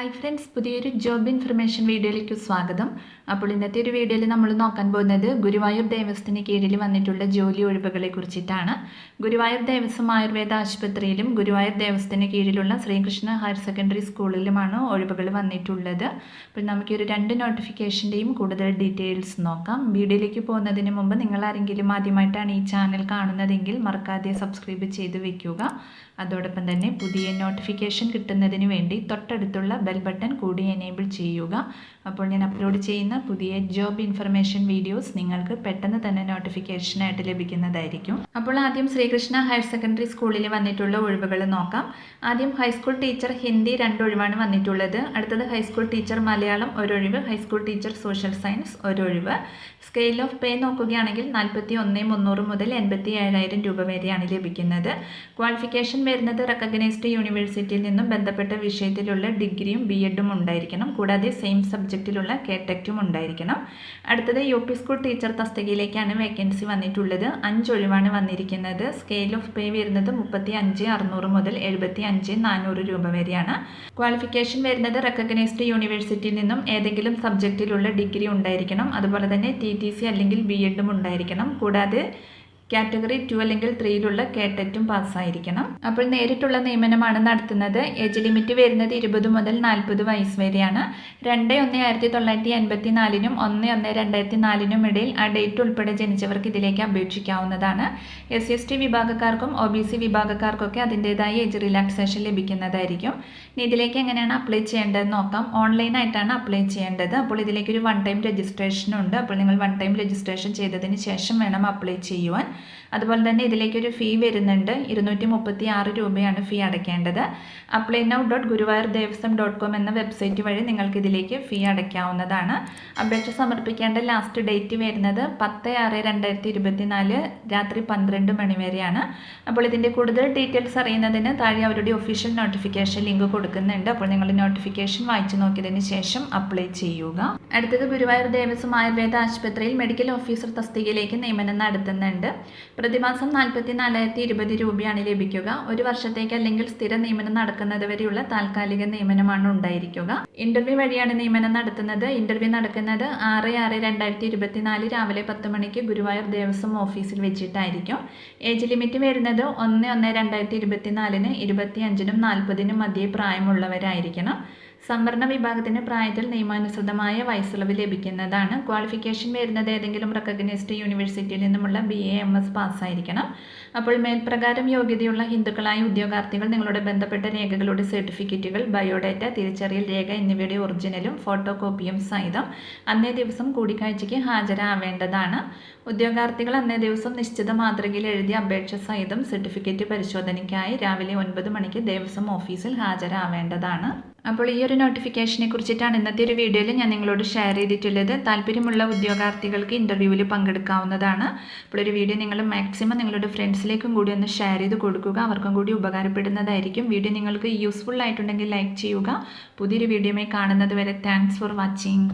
Hi friends, പുതിയൊരു job information വീഡിയോയിലേക്ക് സ്വാഗതം. അപ്പോൾ ഇന്നത്തെ ഒരു വീഡിയോയിൽ നമ്മൾ നോക്കാൻ പോകുന്നത് ഗുരുവായൂർ ദേവസ്ഥത്തിന് കീഴിൽ വന്നിട്ടുള്ള ജോലി ഒഴിവുകളെ കുറിച്ചിട്ടാണ്. ഗുരുവായൂർ ദേവസ്വം ആയുർവേദ ആശുപത്രിയിലും ഗുരുവായൂർ ദേവസ്ഥത്തിന് കീഴിലുള്ള ശ്രീകൃഷ്ണ ഹയർ സെക്കൻഡറി സ്കൂളിലുമാണ് ഒഴിവുകൾ വന്നിട്ടുള്ളത്. അപ്പോൾ നമുക്കൊരു 2 നോട്ടിഫിക്കേഷൻ്റെയും കൂടുതൽ ഡീറ്റെയിൽസ് നോക്കാം. വീഡിയോയിലേക്ക് പോകുന്നതിന് മുമ്പ് നിങ്ങൾ ആരെങ്കിലും ആദ്യമായിട്ടാണ് ഈ ചാനൽ കാണുന്നതെങ്കിൽ മറക്കാതെ സബ്സ്ക്രൈബ് ചെയ്ത് വെക്കുക. അതോടൊപ്പം തന്നെ പുതിയ നോട്ടിഫിക്കേഷൻ കിട്ടുന്നതിന് വേണ്ടി തൊട്ടടുത്തുള്ള ബെൽ ബട്ടൺ കൂടി എനേബിൾ ചെയ്യുക. അപ്പോൾ ഞാൻ അപ്ലോഡ് ചെയ്യുന്ന പുതിയ ജോബ് ഇൻഫർമേഷൻ വീഡിയോസ് നിങ്ങൾക്ക് പെട്ടെന്ന് തന്നെ നോട്ടിഫിക്കേഷനായിട്ട് ലഭിക്കുന്നതായിരിക്കും. അപ്പോൾ ആദ്യം ശ്രീകൃഷ്ണ ഹയർ സെക്കൻഡറി സ്കൂളിൽ വന്നിട്ടുള്ള ഒഴിവുകൾ നോക്കാം. ആദ്യം ഹൈസ്കൂൾ ടീച്ചർ ഹിന്ദി 2 ഒഴിവാണ് വന്നിട്ടുള്ളത്. അടുത്തത് ഹൈസ്കൂൾ ടീച്ചർ മലയാളം 1 ഒഴിവ്, ഹൈസ്കൂൾ ടീച്ചർ സോഷ്യൽ സയൻസ് 1 ഒഴിവ്. സ്കെയിൽ ഓഫ് പേ നോക്കുകയാണെങ്കിൽ 41,300 മുതൽ 87,000 രൂപ വരെയാണ് ലഭിക്കുന്നത്. ക്വാളിഫിക്കേഷൻ വരുന്നത് റെക്കഗ്നൈസ്ഡ് യൂണിവേഴ്സിറ്റിയിൽ നിന്നും ബന്ധപ്പെട്ട വിഷയത്തിലുള്ള ഡിഗ്രിയും BEdും ഉണ്ടായിരിക്കണം. കൂടാതെ സെയിം സബ്ജക്റ്റിലുള്ള KTECും ഉണ്ടായിരിക്കണം. അടുത്തത് UP സ്കൂൾ ടീച്ചർ തസ്തികയിലേക്കാണ് വേക്കൻസി വന്നിട്ടുള്ളത്. 5 ഒഴിവാണ് വന്നിരിക്കുന്നത്. സ്കെയിൽ ഓഫ് പേ വരുന്നത് 35,600 മുതൽ 75,400 രൂപ വരെയാണ്. ക്വാളിഫിക്കേഷൻ വരുന്നത് റെക്കഗ്നൈസ്ഡ് യൂണിവേഴ്സിറ്റിയിൽ നിന്നും ഏതെങ്കിലും സബ്ജക്റ്റിലുള്ള ഡിഗ്രി ഉണ്ടായിരിക്കണം. അതുപോലെ തന്നെ TTC അല്ലെങ്കിൽ BEdും ഉണ്ടായിരിക്കണം. കൂടാതെ കാറ്റഗറി 2 അല്ലെങ്കിൽ 3യിലുള്ള KTECും പാസ്സായിരിക്കണം. അപ്പോൾ നേരിട്ടുള്ള നിയമനമാണ് നടത്തുന്നത്. ഏജ് ലിമിറ്റ് വരുന്നത് 20 മുതൽ 40 വയസ്സ് വരെയാണ്. 2/1/1984നും 1/1/2004നും ഇടയിൽ ആ ഡേറ്റ് ഉൾപ്പെടെ ജനിച്ചവർക്ക് ഇതിലേക്ക് അപേക്ഷിക്കാവുന്നതാണ്. SC/ST വിഭാഗക്കാർക്കും OBC വിഭാഗക്കാർക്കൊക്കെ അതിൻ്റെതായ ഏജ് റിലാക്സേഷൻ ലഭിക്കുന്നതായിരിക്കും. ഇനി ഇതിലേക്ക് എങ്ങനെയാണ് അപ്ലൈ ചെയ്യേണ്ടതെന്ന് നോക്കാം. ഓൺലൈനായിട്ടാണ് അപ്ലൈ ചെയ്യേണ്ടത്. അപ്പോൾ ഇതിലേക്കൊരു 1 ടൈം രജിസ്ട്രേഷൻ ഉണ്ട്. അപ്പോൾ നിങ്ങൾ 1 ടൈം രജിസ്ട്രേഷൻ ചെയ്തതിന് ശേഷം വേണം അപ്ലൈ ചെയ്യുവാൻ. അതുപോലെ തന്നെ ഇതിലേക്കൊരു ഫീ വരുന്നുണ്ട്. 236 രൂപയാണ് ഫീ അടയ്ക്കേണ്ടത്. applynow.guruvayurdevatham.com എന്ന വെബ്സൈറ്റ് വഴി നിങ്ങൾക്ക് ഇതിലേക്ക് ഫീ അടയ്ക്കാവുന്നതാണ്. അപേക്ഷ സമർപ്പിക്കേണ്ട ലാസ്റ്റ് ഡേറ്റ് വരുന്നത് 10/6/2024 രാത്രി 12 മണി വരെയാണ്. അപ്പോൾ ഇതിൻ്റെ കൂടുതൽ ഡീറ്റെയിൽസ് അറിയുന്നതിന് താഴെ അവരുടെ ഒഫീഷ്യൽ നോട്ടിഫിക്കേഷൻ ലിങ്ക് കൊടുക്കുന്നുണ്ട്. അപ്പോൾ നിങ്ങൾ നോട്ടിഫിക്കേഷൻ വായിച്ചു നോക്കിയതിന് ശേഷം അപ്ലൈ ചെയ്യുക. അടുത്തത് ഗുരുവായൂർ ദേവസ്വം ആയുർവേദ ആശുപത്രിയിൽ മെഡിക്കൽ ഓഫീസർ തസ്തികയിലേക്ക് നിയമനം നടത്തുന്നുണ്ട്. പ്രതിമാസം 44,020 രൂപയാണ് ലഭിക്കുക. 1 വർഷത്തേക്ക് അല്ലെങ്കിൽ സ്ഥിര നിയമനം നടക്കുന്നത് വരെയുള്ള താൽക്കാലിക നിയമനമാണ് ഉണ്ടായിരിക്കുക. ഇന്റർവ്യൂ വഴിയാണ് നിയമനം നടത്തുന്നത്. ഇന്റർവ്യൂ നടക്കുന്നത് 6/6/2024 രാവിലെ 10 മണിക്ക് ഗുരുവായൂർ ദേവസ്വം ഓഫീസിൽ വെച്ചിട്ടായിരിക്കും. ഏജ് ലിമിറ്റ് വരുന്നത് 1/1/2024ന് 25നും 40നും മധ്യേ പ്രായമുള്ളവരായിരിക്കണം. സംവരണ വിഭാഗത്തിന് പ്രായത്തിൽ നിയമാനുസൃതമായ വയസ്സിളവ് ലഭിക്കുന്നതാണ്. ക്വാളിഫിക്കേഷൻ വരുന്നത് ഏതെങ്കിലും റെക്കഗ്നൈസ്ഡ് യൂണിവേഴ്സിറ്റിയിൽ നിന്നുമുള്ള BA/MS പാസ്സായിരിക്കണം. അപ്പോൾ മേൽപ്രകാരം യോഗ്യതയുള്ള ഹിന്ദുക്കളായ ഉദ്യോഗാർത്ഥികൾ നിങ്ങളുടെ ബന്ധപ്പെട്ട രേഖകളുടെ സർട്ടിഫിക്കറ്റുകൾ, ബയോഡാറ്റ, തിരിച്ചറിയൽ രേഖ എന്നിവയുടെ ഒറിജിനലും ഫോട്ടോ കോപ്പിയും സഹിതം അന്നേ ദിവസം കൂടിക്കാഴ്ചയ്ക്ക് ഹാജരാവേണ്ടതാണ്. ഉദ്യോഗാർത്ഥികൾ അന്നേ ദിവസം നിശ്ചിത മാതൃകയിൽ എഴുതിയ അപേക്ഷ സഹിതം സർട്ടിഫിക്കറ്റ് പരിശോധനയ്ക്കായി രാവിലെ 9 മണിക്ക് ദേവസ്വം ഓഫീസിൽ ഹാജരാവേണ്ടതാണ്. അപ്പോൾ ഈ ഒരു നോട്ടിഫിക്കേഷനെ കുറിച്ചിട്ടാണ് ഇന്നത്തെ ഒരു വീഡിയോയിൽ ഞാൻ നിങ്ങളോട് ഷെയർ ചെയ്തിട്ടുള്ളത്. താല്പര്യമുള്ള ഉദ്യോഗാർത്ഥികൾക്ക് ഇൻ്റർവ്യൂവിൽ പങ്കെടുക്കാവുന്നതാണ്. അപ്പോൾ ഒരു വീഡിയോ നിങ്ങൾ മാക്സിമം നിങ്ങളുടെ ഫ്രണ്ട്സിലേക്കും കൂടി ഒന്ന് ഷെയർ ചെയ്ത് കൊടുക്കുക. അവർക്കും കൂടി ഉപകാരപ്പെടുന്നതായിരിക്കും. വീഡിയോ നിങ്ങൾക്ക് യൂസ്ഫുൾ ആയിട്ടുണ്ടെങ്കിൽ ലൈക്ക് ചെയ്യുക. പുതിയൊരു വീഡിയോയുമായി കാണുന്നത് വരെ താങ്ക്സ് ഫോർ വാച്ചിങ്.